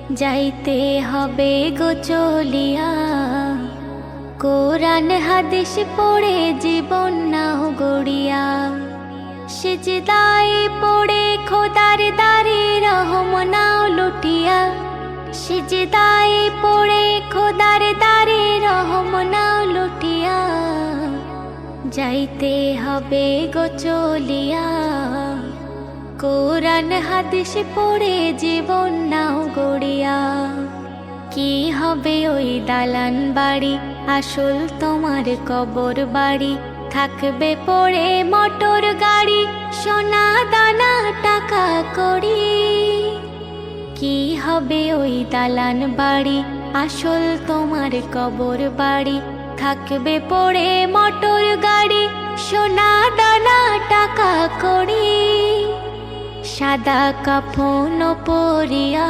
যাইতে হবে গো চলিয়া, কোরআন হাদিস পড়ে জীবন নাও গড়িয়া। সিজদায় পড়ে খোদার দারে রহম নাও লুটিয়া, সিজদায় পড়ে খোদার দারে রহম নাও লুটিয়া। যাইতে হবে গো চলিয়া, কোরআন হাদিস পড়ে জীবন নাও গড়িয়া। কি হবে ওই দালান বাড়ি, আসল তোমার কবর বাড়ি। থাকবে পড়ে মোটর গাড়ি, সোনা দানা টাকা কড়ি। কি হবে ওই দালান বাড়ি, আসল তোমার কবর বাড়ি। থাকবে পড়ে মোটর গাড়ি, সোনা দানা টাকা কড়ি। সাদা কাফন পরিয়া